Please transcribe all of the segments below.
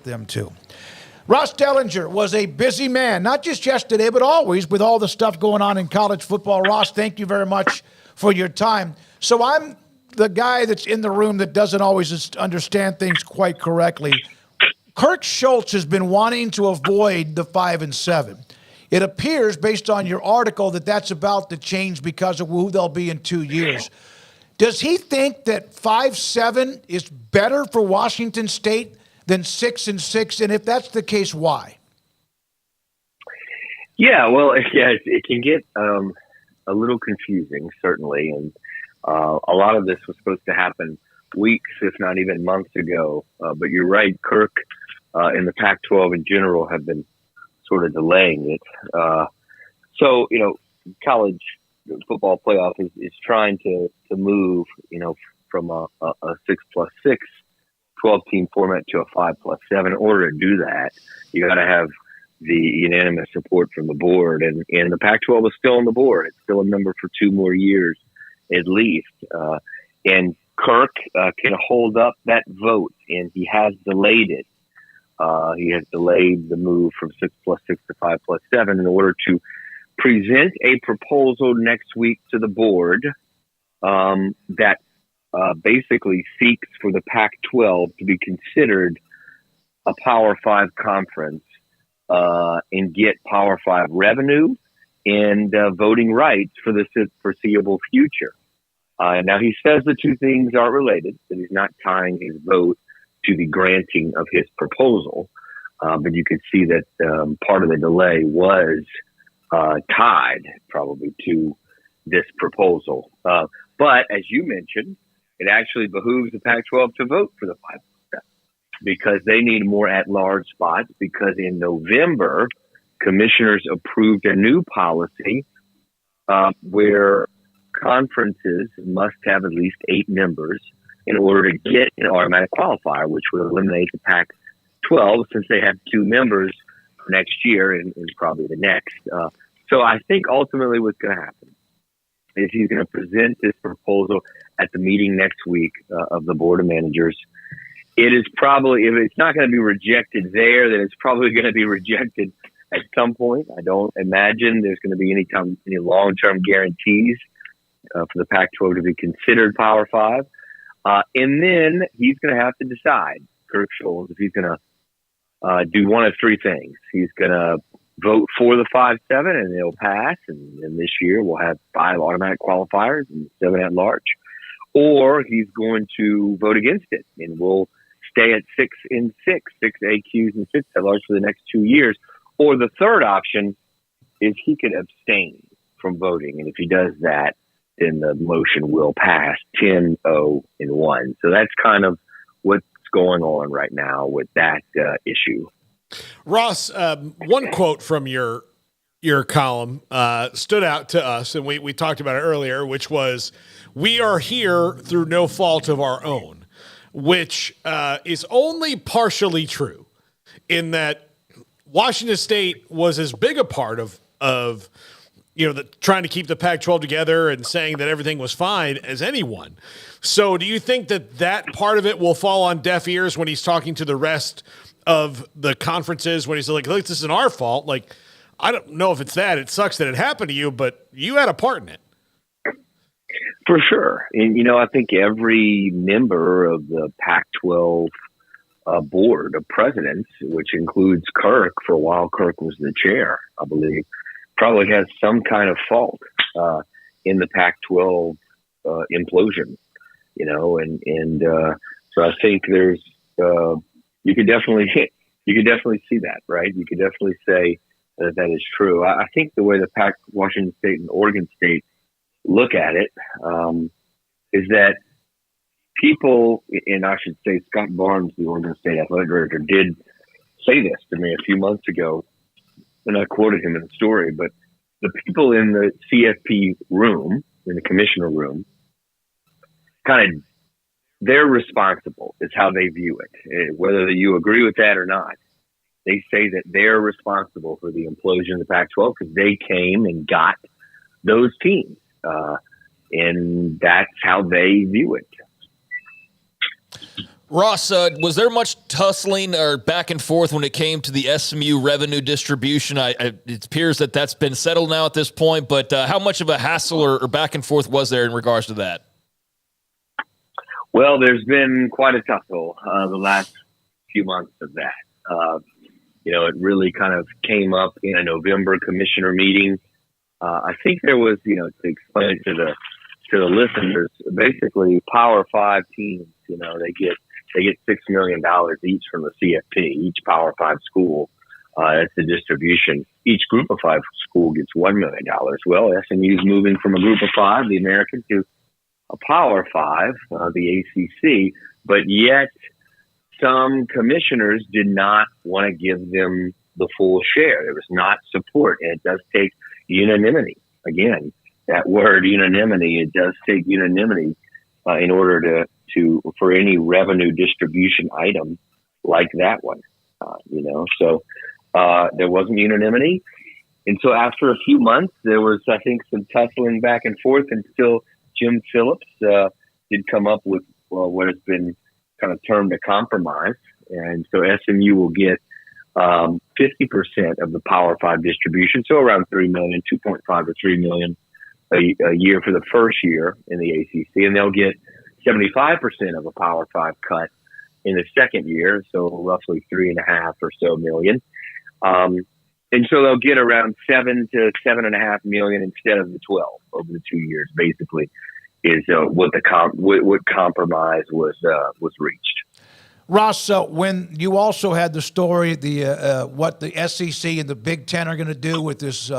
them too. Ross Dellenger was a busy man, not just yesterday, but always with all the stuff going on in college football. Ross, thank you very much for your time. So I'm the guy that's in the room that doesn't always understand things quite correctly. Kirk Schulz has been wanting to avoid the 5 and 7. It appears, based on your article, that that's about to change because of who they'll be in 2 years. Does he think that 5-7 is better for Washington State than 6 and 6? And if that's the case, why? Yeah, well, it can get a little confusing, certainly. And a lot of this was supposed to happen weeks, if not even months ago. But you're right, Kirk and the Pac-12 in general have been sort of delaying it. So, college football playoff is trying to move, from a 6+6 12-team format to a 5+7. In order to do that, you got to have the unanimous support from the board, and the Pac-12 is still on the board. It's still a member for 2 more years at least. And Kirk can hold up that vote, and he has delayed it. He has delayed the move from 6+6 to 5+7 in order to present a proposal next week to the board that basically seeks for the Pac-12 to be considered a Power 5 conference and get Power 5 revenue and voting rights for the foreseeable future. Now, he says the two things aren't related, that he's not tying his vote to the granting of his proposal. But you can see that part of the delay was tied probably to this proposal. But as you mentioned, it actually behooves the Pac-12 to vote for the 5 because they need more at-large spots, because in November, commissioners approved a new policy where conferences must have at least 8 members in order to get an automatic qualifier, which would eliminate the Pac-12 since they have 2 members next year and probably the next. So I think ultimately what's going to happen is he's going to present this proposal at the meeting next week of the Board of Managers. It is probably, if it's not going to be rejected there, then it's probably going to be rejected at some point. I don't imagine there's going to be any long-term guarantees for the Pac-12 to be considered Power 5. And then he's going to have to decide, Kirk Schulz, if he's going to do one of 3 things. He's going to vote for the 5-7 and it'll pass. And this year we'll have 5 automatic qualifiers and 7 at large. Or he's going to vote against it and we'll stay at 6 and 6 AQs and 6 at large for the next 2 years. Or the third option is he could abstain from voting. And if he does that, then the motion will pass 10-0-1. So that's kind of what's going on right now with that issue. Ross, one quote from your column stood out to us, and we talked about it earlier, which was, "We are here through no fault of our own," which is only partially true in that Washington State was as big a part of trying to keep the Pac-12 together and saying that everything was fine as anyone. So do you think that part of it will fall on deaf ears when he's talking to the rest of the conferences, when he's like, look, this isn't our fault? Like, I don't know if it's that. It sucks that it happened to you, but you had a part in it. For sure. And, I think every member of the Pac-12 board of presidents, which includes Kirk, for a while Kirk was the chair, I believe, probably has some kind of fault in the Pac-12 implosion, so I think there's you could definitely see that, right? You could definitely say that is true. I think the way the Washington State and Oregon State look at it is that people, and I should say Scott Barnes, the Oregon State athletic director, did say this to me a few months ago, and I quoted him in the story, but the people in the CFP room, in the commissioner room, they're responsible is how they view it. Whether you agree with that or not, they say that they're responsible for the implosion of the Pac-12 because they came and got those teams. And that's how they view it. Ross, was there much tussling or back and forth when it came to the SMU revenue distribution? It appears that that's been settled now at this point, but how much of a hassle or back and forth was there in regards to that? Well, there's been quite a tussle the last few months of that. It really kind of came up in a November commissioner meeting. I think there was, to explain it to the listeners, basically Power 5 teams, they get $6 million each from the CFP. Each Power 5 school, that's the distribution. Each Group of 5 school gets $1 million. Well, SMU is moving from a Group of 5, the American, to a Power 5, the ACC, but yet some commissioners did not want to give them the full share. There was not support, and it does take unanimity. Again, that word unanimity, it does take unanimity in order for any revenue distribution item like that one, So there wasn't unanimity. And so after a few months, there was, I think, some tussling back and forth until Jim Phillips did come up with what has been kind of termed a compromise. And so SMU will get 50% of the Power 5 distribution, so around $3 million, 2.5 to $3 million a year for the first year in the ACC, and they'll get 75% of a Power 5 cut in the second year, so roughly $3.5 or so million. And so they'll get around $7 to $7.5 million instead of the 12 over the 2 years. Basically, is what compromise was reached. Ross, when you also had the story, what the SEC and the Big Ten are going to do with this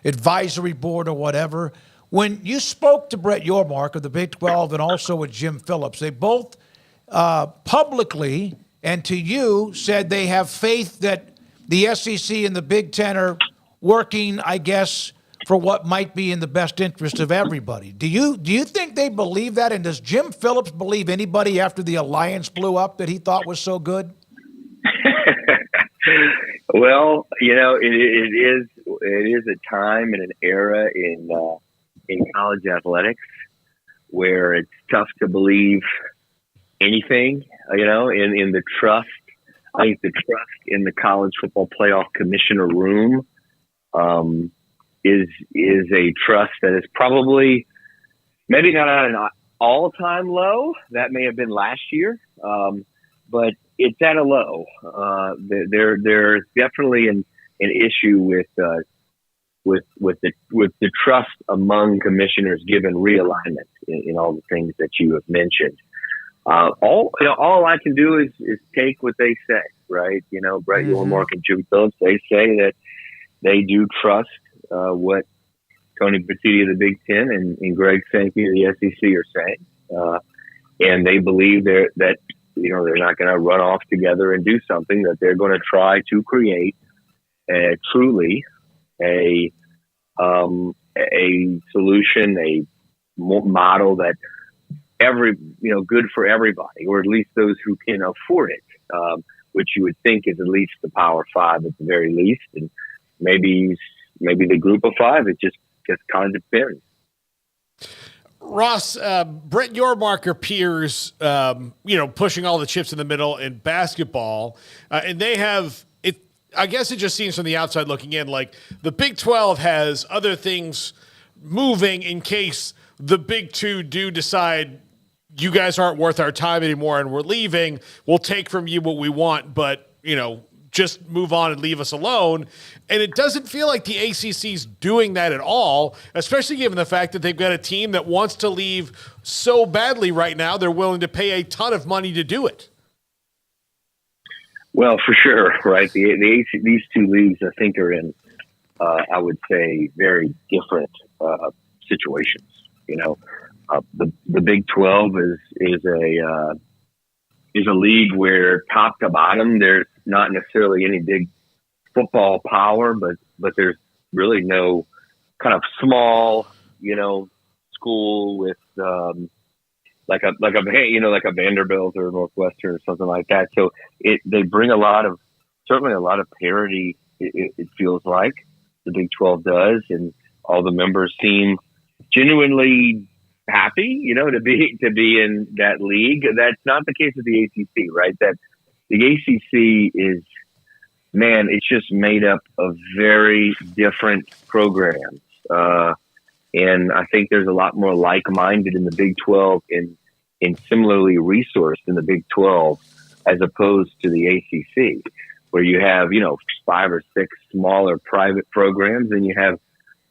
advisory board or whatever, when you spoke to Brett Yormark of the Big 12 and also with Jim Phillips, they both publicly and to you said they have faith that the SEC and the Big Ten are working, I guess, for what might be in the best interest of everybody. Do you think they believe that? And does Jim Phillips believe anybody after the alliance blew up that he thought was so good? Well, it is a time and an era in college athletics where it's tough to believe anything, in the trust. I think the trust in the college football playoff commissioner room is a trust that is probably maybe not at an all-time low. That may have been last year, but it's at a low. There's definitely an issue with the trust among commissioners given realignment in all the things that you have mentioned. All I can do is take what they say, right? Brett Yormark and Jim Phillips, they say that they do trust what Tony Petitti of the Big Ten and Greg Sankey of the SEC are saying, and they believe that they're not going to run off together and do something. That they're going to try to create truly a solution, a model that good for everybody, or at least those who can afford it, which you would think is at least the Power 5 at the very least, and maybe the Group of 5. It just kind of depends. Ross, Brett Yormark appears, pushing all the chips in the middle in basketball, and they have it. I guess it just seems from the outside looking in like the Big 12 has other things moving in case the Big 2 do decide you guys aren't worth our time anymore and we're leaving. We'll take from you what we want, but just move on and leave us alone. And it doesn't feel like the ACC's doing that at all, especially given the fact that they've got a team that wants to leave so badly right now, they're willing to pay a ton of money to do it. Well, for sure, right? These two leagues, I think, are in, I would say, very different situations. The Big 12 is a league where top to bottom, there's not necessarily any big football power, but there's really no kind of small, school with like a Vanderbilt or Northwestern or something like that. So they bring certainly a lot of parity. It feels like the Big 12 does, and all the members seem genuinely happy, to be in that league. That's not the case with the ACC, right? That the ACC is, man, it's just made up of very different programs. And I think there's a lot more like-minded in the Big 12 and similarly resourced in the Big 12 as opposed to the ACC, where you have, 5 or 6 smaller private programs and you have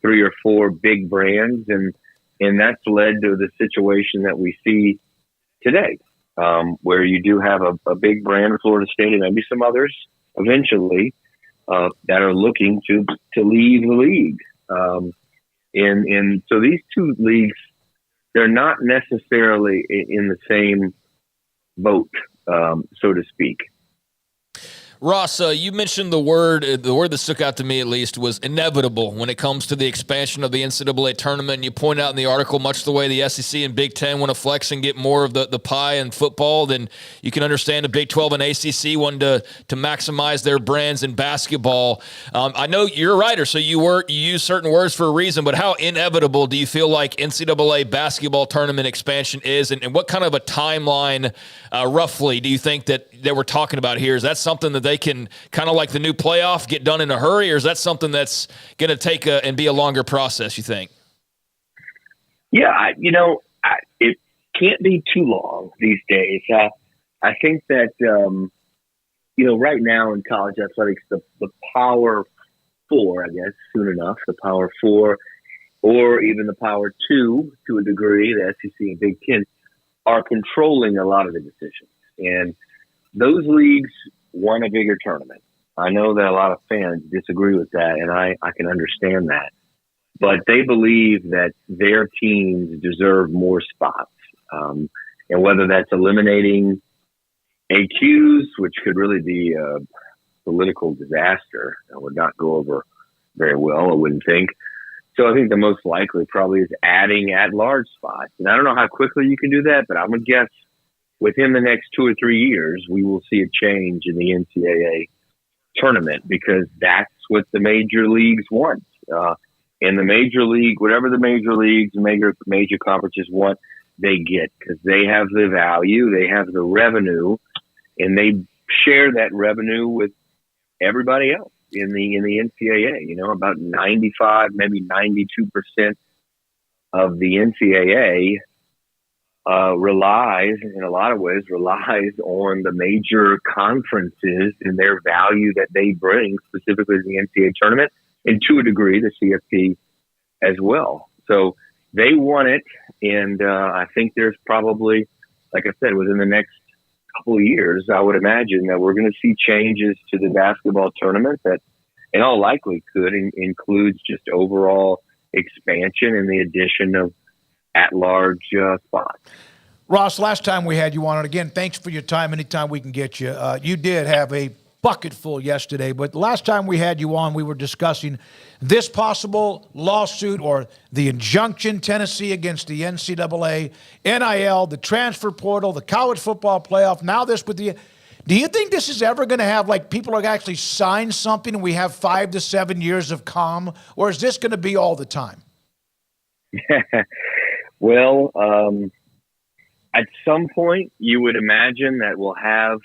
3 or 4 big brands. And that's led to the situation that we see today, where you do have a big brand of Florida State and maybe some others eventually that are looking to leave the league. And so these two leagues, they're not necessarily in the same boat, so to speak. Ross, you mentioned the word that stuck out to me at least was inevitable when it comes to the expansion of the NCAA tournament. And you point out in the article, much the way the SEC and Big Ten want to flex and get more of the pie in football, then you can understand the Big 12 and ACC wanting to maximize their brands in basketball. I know you're a writer, so you use certain words for a reason, but how inevitable do you feel like NCAA basketball tournament expansion is, and what kind of a timeline roughly do you think that we're talking about here? Is that something that they can, kind of like the new playoff, get done in a hurry, or is that something that's going to take and be a longer process, you think? Yeah, it can't be too long these days. I think that, right now in college athletics, the Power Four, I guess, soon enough, the Power Four, or even the Power Two to a degree, the SEC and Big Ten, are controlling a lot of the decisions. And those leagues want a bigger tournament. I know that a lot of fans disagree with that, and I can understand that. But they believe that their teams deserve more spots. And whether that's eliminating AQs, which could really be a political disaster, that would not go over very well, I wouldn't think. So I think the most likely probably is adding at-large spots. And I don't know how quickly you can do that, but I'm going to guess within the next 2 or 3 years, we will see a change in the NCAA tournament, because that's what the major leagues want. And the major league, whatever the major leagues, major conferences want, they get, because they have the value, they have the revenue, and they share that revenue with everybody else in the NCAA. About 95, maybe 92% of the NCAA relies on the major conferences and their value that they bring, specifically to the NCAA tournament, and to a degree the CFP as well. So they want it, and I think there's probably, like I said, within the next couple of years, I would imagine that we're going to see changes to the basketball tournament that, in all likelihood, includes just overall expansion and the addition of at-large spots. Ross, last time we had you on, and again, thanks for your time. Anytime we can get you. You did have a bucket full yesterday, but last time we had you on, we were discussing this possible lawsuit or the injunction, Tennessee against the NCAA, NIL, the transfer portal, the college football playoff, now this with the... Do you think this is ever going to have, people are actually sign something and we have 5 to 7 years of calm, or is this going to be all the time? Well, at some point, you would imagine that we'll have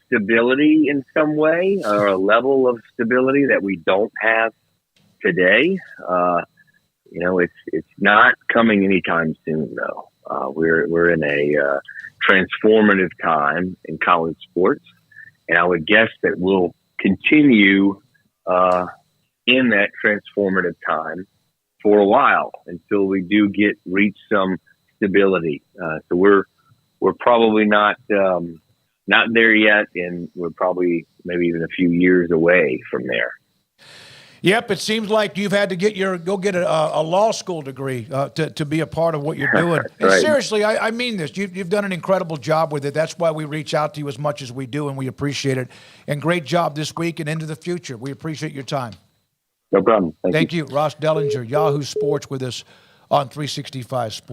stability in some way, or a level of stability that we don't have today. It's not coming anytime soon, though. We're in a transformative time in college sports, and I would guess that we'll continue in that transformative time for a while until we do reach some stability. So we're probably not there yet, and we're probably maybe even a few years away from there. Yep, it seems like you've had to go get a law school degree to be a part of what you're doing. Right. And seriously, I mean this. You've done an incredible job with it. That's why we reach out to you as much as we do, and we appreciate it. And great job this week and into the future. We appreciate your time. No problem. Thank you. Ross Dellenger, Yahoo Sports, with us on 365 Sports.